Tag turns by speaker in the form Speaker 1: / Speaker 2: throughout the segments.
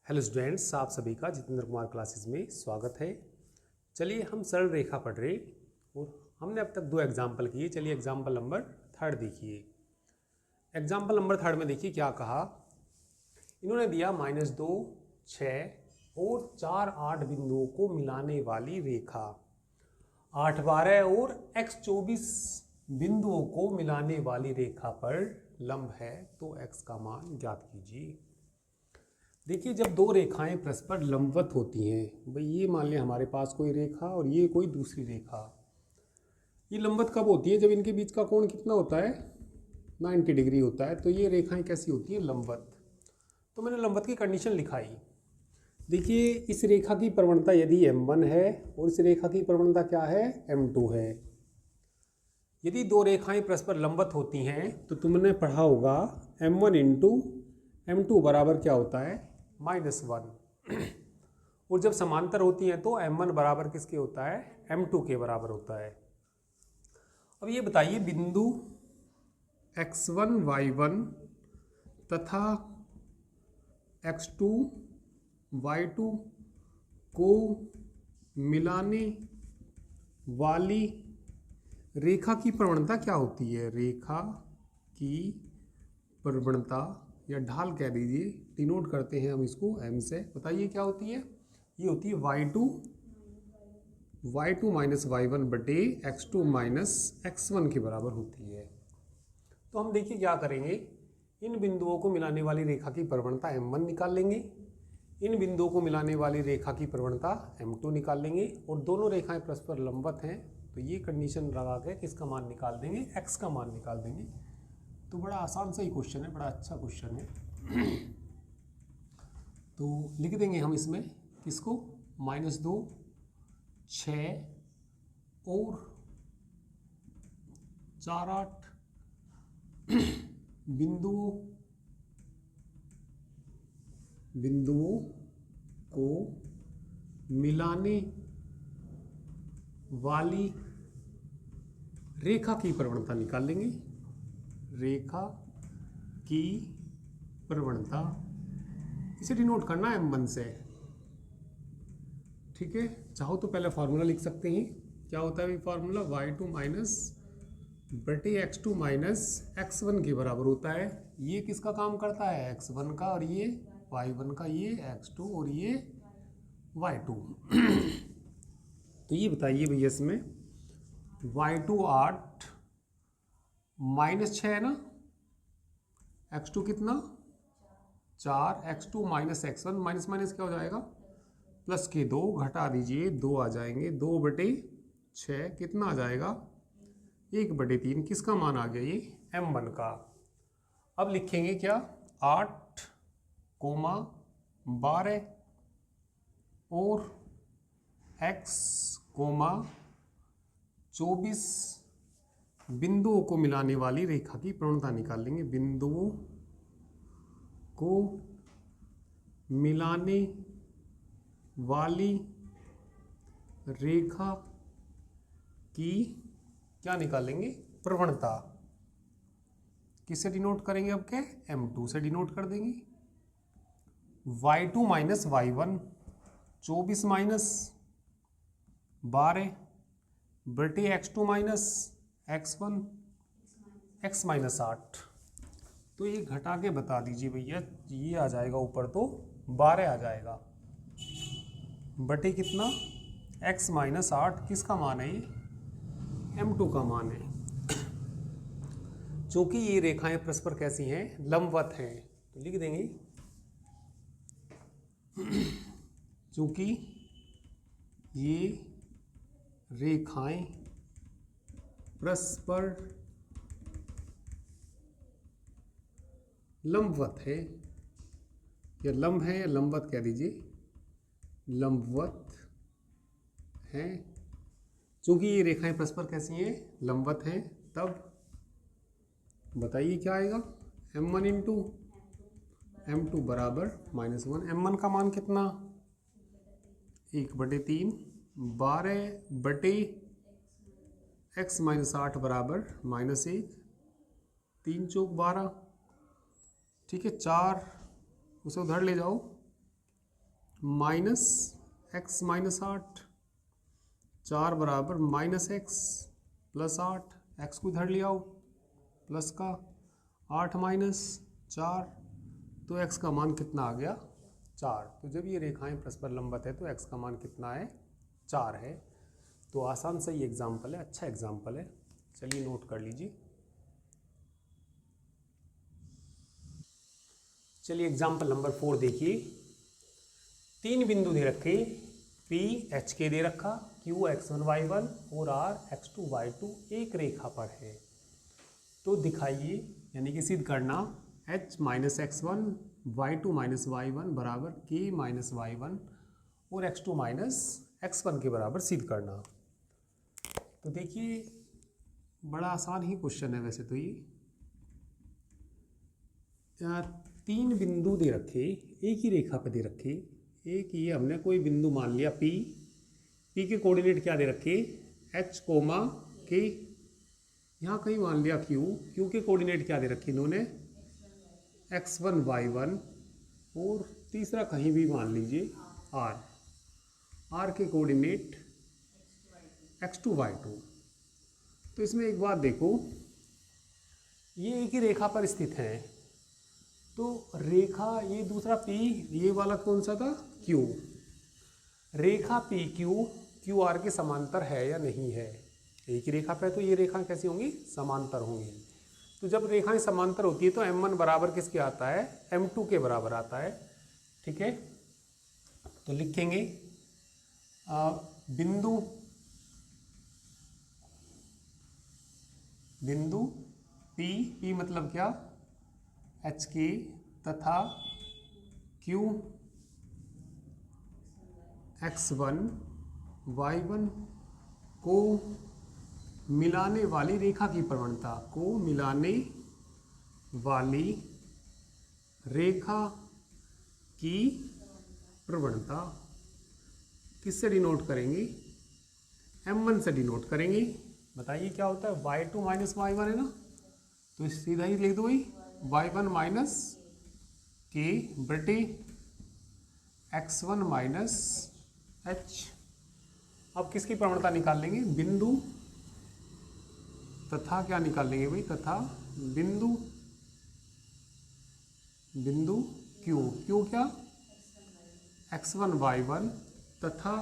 Speaker 1: Hello students, आप सभी का जितेंद्र कुमार क्लासेस में स्वागत है। चलिए हम सरल रेखा पढ़ रहे और हमने अब तक 2 एग्जाम्पल किए। चलिए एग्जाम्पल नंबर 3 देखिए। एग्जाम्पल नंबर 3 में देखिए क्या कहा। इन्होंने दिया -2, 6 और 4, 8 बिंदुओं को मिलाने वाली रेखा 8, 12 और x 24 बिंदुओं को मिलाने वाली रेखा पर लंब है, तो x का मान ज्ञात कीजिए। देखिए, जब 2 रेखाएं परस्पर लंबवत होती हैं, भाई ये मान लें हमारे पास कोई रेखा और ये कोई दूसरी रेखा। ये लंबवत कब होती है? जब इनके बीच का कोण कितना होता है? 90 डिग्री होता है। तो ये रेखाएं कैसी होती हैं? लंबवत। तो मैंने लंबवत की कंडीशन लिखाई। देखिए, इस रेखा की प्रवणता यदि m1 है और इस रेखा की प्रवणता क्या है? m2 है। यदि 2 रेखाएं परस्पर लंबवत होती हैं तो तुमने पढ़ा होगा m1 इंटू m2 बराबर क्या होता है? -1। और जब समांतर होती हैं तो m1 बराबर किसके होता है? m2 के बराबर होता है। अब ये बताइए, बिंदु x1 y1 तथा x2 y2 को मिलाने वाली रेखा की प्रवणता क्या होती है? रेखा की प्रवणता या ढाल कह दीजिए, डिनोट करते हैं हम इसको m से। बताइए क्या होती है? ये होती है y2 माइनस y1 बटे x2 माइनस x1 के बराबर होती है। तो हम देखिए क्या करेंगे, इन बिंदुओं को मिलाने वाली रेखा की प्रवणता m1 निकाल लेंगे, इन बिंदुओं को मिलाने वाली रेखा की प्रवणता m2 निकाल लेंगे, और दोनों रेखाएं परस्पर लंबवत हैं तो ये कंडीशन लगा के किसका मान निकाल देंगे? x का मान निकाल देंगे। तो बड़ा आसान सा ही क्वेश्चन है, बड़ा अच्छा क्वेश्चन है। तो लिख देंगे हम इसमें किसको? -2, 6 और 4, 8 बिंदुओं को मिलाने वाली रेखा की प्रवणता निकाल लेंगे। रेखा की प्रवणता इसे डिनोट करना है m1 से। ठीक है, चाहो तो पहले फार्मूला लिख सकते हैं। क्या होता है फार्मूला? y2 माइनस बटे x2 माइनस x1 के बराबर होता है। ये किसका काम करता है? x1 का, और ये y1 का, ये x2 और ये y2। तो ये बताइए भैया, इसमें y2 8 -6 है ना, x2 कितना? 4, x2 minus x1, minus minus क्या हो जाएगा? प्लस के 2, घटा दीजिए 2 आ जाएंगे, 2 बटे 6 कितना आ जाएगा? 1 बटे 3। किसका मान आ गया? ये m1 का। अब लिखेंगे क्या? 8, 12 और x, 24 बिंदुओं को मिलाने वाली रेखा की प्रवणता निकाल लेंगे। बिंदुओं को मिलाने वाली रेखा की क्या निकालेंगे? प्रवणता। किससे डिनोट करेंगे? अब क्या? m2 से डिनोट कर देंगे। y2 माइनस y1, 24 माइनस 12 बटे x2 minus x1, x minus 8। तो ये घटा के बता दीजिए भैया, ये आ जाएगा ऊपर तो 12 आ जाएगा बटे कितना? x minus 8। किसका मान है? ये m2 का मान है। चूंकि ये रेखाएं परस्पर कैसी हैं? लंबवत हैं, तो लिख देंगे चूंकि ये रेखाएं परस्पर लंबवत है, या लंब है या लंबवत कह दीजिए, लंबवत हैं। चूंकि ये रेखाएं परस्पर कैसी हैं? लंबवत हैं। तब बताइए क्या आएगा? m1 इंटू m2 बराबर -1। m1 का मान कितना? 1 बटे 3, 12 बटे x माइनस 8 बराबर -1, 3 चौक 12। ठीक है, 4 उसे उधर ले जाओ, माइनस एक्स माइनस 8, 4 बराबर माइनस एक्स प्लस 8, एक्स को इधर ले आओ प्लस का 8 माइनस 4, तो एक्स का मान कितना आ गया 4। तो जब ये रेखाएं परस्पर लंबवत है तो एक्स का मान कितना है 4 है। तो आसान सा ये एग्जाम्पल है, अच्छा एग्जाम्पल है, चलिए नोट कर लीजिए। चलिए एग्जाम्पल नंबर 4 देखिए। 3 बिंदु दे रखे, पी एच के दे रखा, क्यू x1 y1 और आर x2 y2 एक रेखा पर है। तो दिखाइए यानी कि सिद्ध करना h minus x1 y2 minus y1 बराबर k माइनस y1 और x2 माइनस x1 के बराबर सिद्ध करना। तो देखिए बड़ा आसान ही क्वेश्चन है वैसे तो ये। 3 बिंदु दे रखे, एक ही रेखा पे दे रखे, एक ही हमने कोई बिंदु मान लिया P, P के कोऑर्डिनेट क्या दे रखे H कोमा K, यहाँ कहीं मान लिया Q, Q के कोऑर्डिनेट क्या दे रखे इन्होंने x1 y1 और तीसरा कहीं भी मान लीजिए R, R के कोऑर्डिनेट x2 y2। तो इसमें एक बात देखो, ये एक ही रेखा पर स्थित है, तो रेखा ये दूसरा P, ये वाला कौन सा था Q, रेखा पी क्यू आर के समांतर है या नहीं है। एक ही रेखा पे तो ये रेखाएं कैसी होंगी समांतर होंगी। तो जब रेखाएं समांतर होती है तो m1 बराबर किसके आता है m2 के बराबर आता है। ठीक है, तो लिखेंगे बिंदु P मतलब क्या एच के तथा Q x1 y1 को मिलाने वाली रेखा की प्रवणता, को मिलाने वाली रेखा की प्रवणता किससे डिनोट करेंगे m1 से डिनोट करेंगे। बताइए क्या होता है y2 माइनस y1 है ना, तो सीधा ही लिख दो भाई y1 माइनस के बटे x1 माइनस h। अब किसकी प्रवणता निकाल लेंगे बिंदु तथा क्या निकाल लेंगे भाई तथा बिंदु क्यू क्या x1 y1 तथा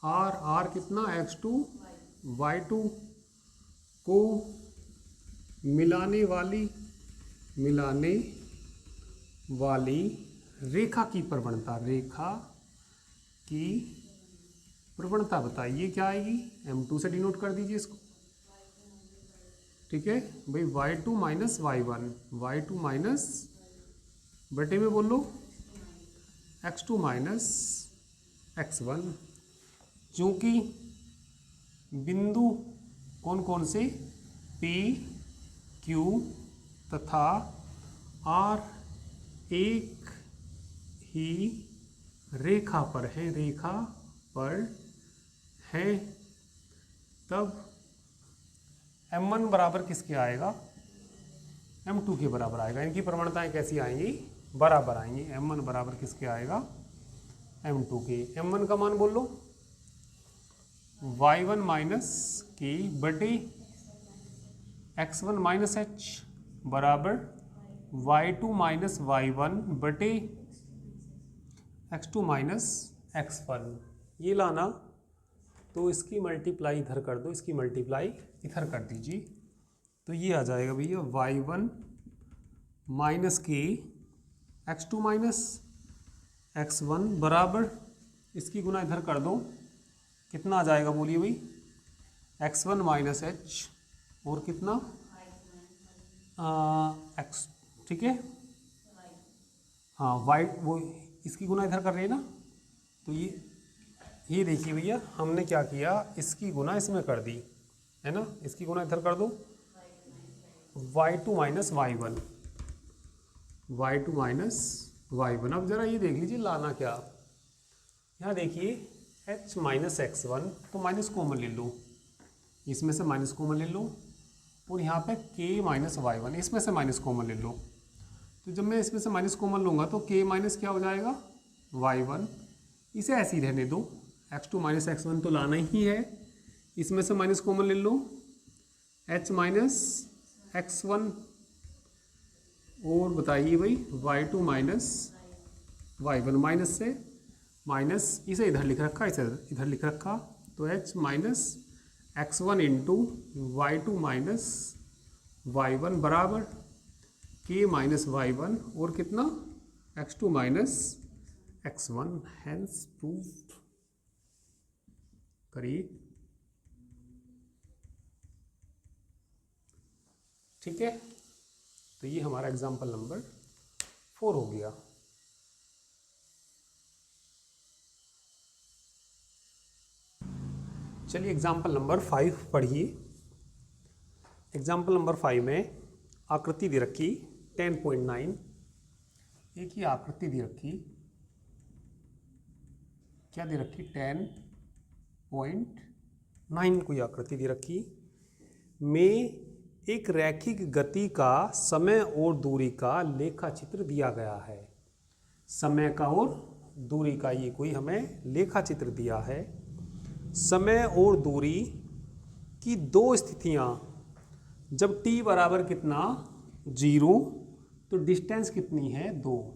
Speaker 1: r कितना x2 y2 को मिलाने वाली रेखा की प्रवणता, रेखा की प्रवणता बताइए क्या आएगी, m2 से डिनोट कर दीजिए इसको। ठीक है भाई y2 माइनस y1 माइनस बटे में बोल लो x2 माइनस x1, क्योंकि बिंदु कौन कौन से P Q तथा R एक ही रेखा पर है, तब m1 बराबर किसके आएगा m2 के बराबर आएगा। इनकी प्रवणताएं कैसी आएंगी बराबर आएंगी। m1 बराबर किसके आएगा m2 के। m1 का मान बोल लो y1 माइनस के बटे x1 माइनस h बराबर y2 माइनस y1 बटे x2 माइनस x1। ये लाना तो इसकी मल्टीप्लाई इधर कर दो, इसकी मल्टीप्लाई इधर कर दीजिए, तो ये आ जाएगा भैया y1 माइनस के x2 माइनस x1 बराबर इसकी गुना इधर कर दो, कितना आ जाएगा बोलिए भाई x1 माइनस h और कितना x। ठीक है हाँ y वो इसकी गुना इधर कर रहे हैं ना, तो ये देखिए भैया हमने क्या किया इसकी गुना इसमें कर दी है ना, इसकी गुना इधर कर दो y2 minus y1 minus y1। अब जरा ये देख लीजिए लाना क्या, यहाँ देखिए h माइनस x1 तो माइनस कॉमन ले लो, इसमें से माइनस कॉमन ले लो, और यहाँ पे k माइनस y1 इसमें से माइनस कॉमन ले लो। तो जब मैं इसमें से माइनस कॉमन लूँगा तो k माइनस क्या हो जाएगा y1, इसे ऐसे ही रहने दो, x2 माइनस x1 तो लाना ही है, इसमें से माइनस कॉमन ले लो, h माइनस x1, और बताइए भाई y2 माइनस y1, माइनस से माइनस, इसे इधर लिख रखा, इसे इधर लिख रखा, तो h minus x1 into y2 minus y1 बराबर k माइनस y1 और कितना x2 minus x1, hence proved. करिए, ठीक है। तो ये हमारा एग्जाम्पल नंबर 4 हो गया। चलिए एग्जाम्पल नंबर 5 पढ़िए। एग्जाम्पल नंबर 5 में आकृति दे रखी 10.9, एक ही आकृति दे रखी, क्या दे रखी 10.9 कोई आकृति दे रखी में एक रैखिक गति का समय और दूरी का लेखा चित्र दिया गया है। समय का और दूरी का ये कोई हमें लेखा चित्र दिया है। समय और दूरी की दो स्थितियां, जब t बराबर कितना 0 तो डिस्टेंस कितनी है 2,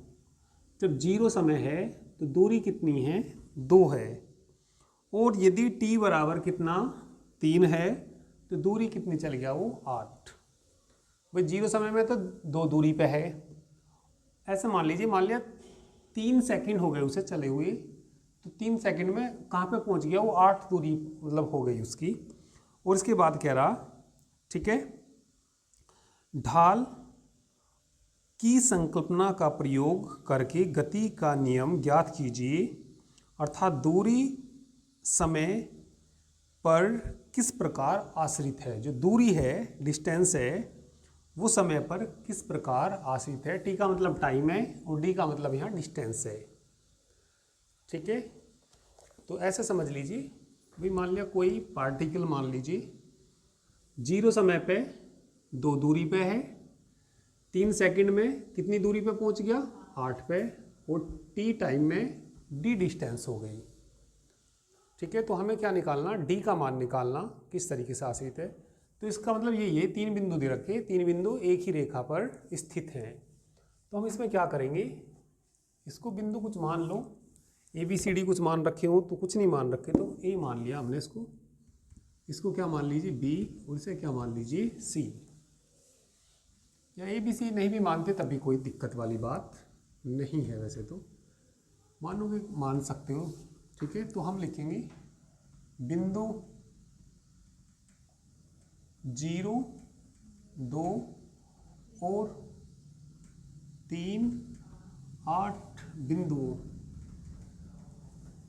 Speaker 1: जब 0 समय है तो दूरी कितनी है 2 है, और यदि t बराबर कितना 3 है तो दूरी कितनी चल गया वो 8। भाई 0 समय में तो 2 दूरी पे है, ऐसे मान लीजिए, मान लिया 3 सेकंड हो गए उसे चले हुए, तो 3 सेकंड में कहाँ पे पहुँच गया वो 8 दूरी मतलब हो गई उसकी। और इसके बाद कह रहा, ठीक है, ढाल की संकल्पना का प्रयोग करके गति का नियम ज्ञात कीजिए, अर्थात दूरी समय पर किस प्रकार आश्रित है। जो दूरी है, डिस्टेंस है, वो समय पर किस प्रकार आश्रित है। टी का मतलब टाइम है और डी का मतलब यहाँ डिस्टेंस है, ठीक है। तो ऐसे समझ लीजिए, भाई मान लिया कोई पार्टिकल, मान लीजिए 0 समय पे 2 दूरी पे है, 3 सेकंड में कितनी दूरी पे पहुंच गया 8 पे, और टी टाइम में डी डिस्टेंस हो गई, ठीक है। तो हमें क्या निकालना, डी का मान निकालना, किस तरीके से आश्रित है। तो इसका मतलब ये 3 बिंदु दे रखे, 3 बिंदु एक ही रेखा पर स्थित हैं। तो हम इसमें क्या करेंगे, इसको बिंदु कुछ मान लो, ए बी सी डी कुछ मान रखे हो तो कुछ नहीं मान रखे, तो ए मान लिया हमने इसको क्या मान लीजिए बी, और इसे क्या मान लीजिए सी, या ए बी सी नहीं भी मानते तभी कोई दिक्कत वाली बात नहीं है, वैसे तो मानोगे मान सकते हो, ठीक है। तो हम लिखेंगे बिंदु 0, 2 और 3, 8 बिंदुओं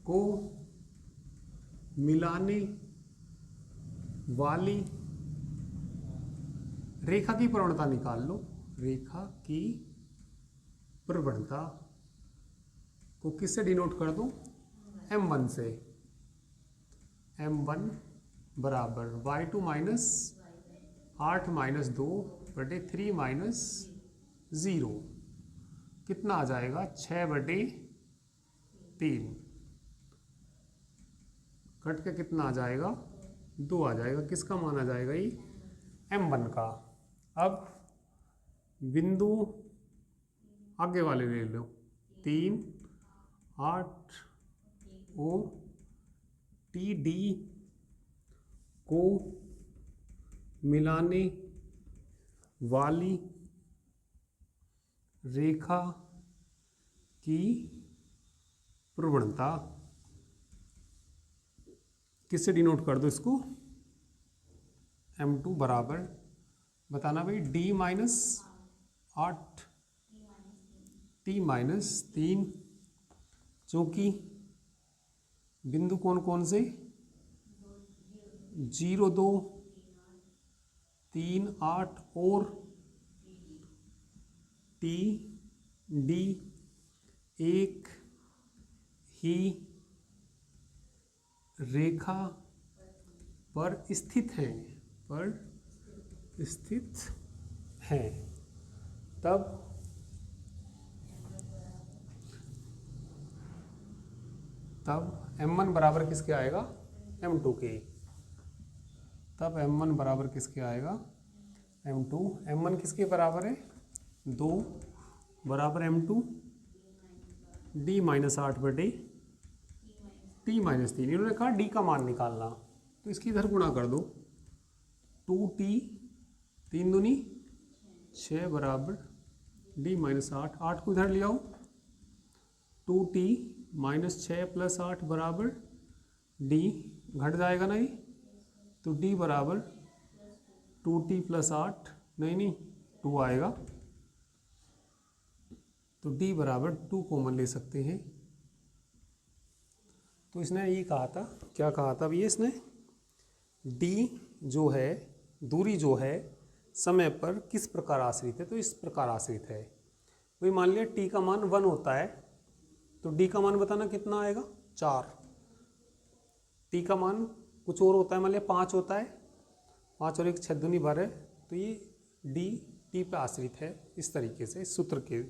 Speaker 1: को मिलाने वाली रेखा की प्रवणता निकाल लो। रेखा की प्रवणता को किससे डिनोट कर दूं, m1 से। m1 बराबर y2 माइनस 8 माइनस 2 बटे 3 माइनस 0, कितना आ जाएगा 6 बटे 3, कट के कितना आ जाएगा 2 आ जाएगा। किसका मान आ जाएगा ये m1 का। अब बिंदु आगे वाले ले लो, 3, 8 और टी डी को मिलाने वाली रेखा की प्रवणता किससे डिनोट कर दो इसको, m2 बराबर बताना भाई d माइनस 8 t माइनस 3, जो कि बिंदु कौन कौन से 0, 2, 3, 8 और टी डी एक ही रेखा पर स्थित हैं, तब तब m1 बराबर किसके आएगा, m2 के। तब m1 बराबर किसके आएगा, m2। m1 किसके बराबर है, 2 बराबर m2 d माइनस 8/t -3। इन्होंने कहा d का मान निकालना, तो इसकी इधर गुणा कर दो, 2t 3 दूनी 6 बराबर d माइनस 8 को इधर ले आओ, 2t -6 + 8 बराबर d, घट जाएगा नहीं, तो d बराबर 2t + 8 नहीं 2 आएगा, तो d बराबर 2 कॉमन ले सकते हैं। तो इसने ये कहा था, क्या कहा था अभी इसने, d जो है, दूरी जो है समय पर किस प्रकार आश्रित है, तो इस प्रकार आश्रित है। वही मान लिया t का मान 1 होता है, तो d का मान बताना कितना आएगा, 4। t का मान कुछ और होता है, मान लिया 5 होता है, 5 और 1 6 दूनी 12, तो ये d t पे आश्रित है, इस तरीके से इस सूत्र के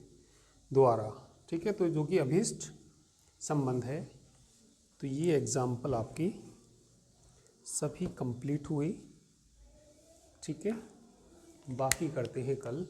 Speaker 1: द्वारा, ठीक है। तो जो कि अभीष्ट संबंध है। तो ये एग्जाम्पल आपकी सभी कंप्लीट हुई, ठीक है। बाकी करते हैं कल।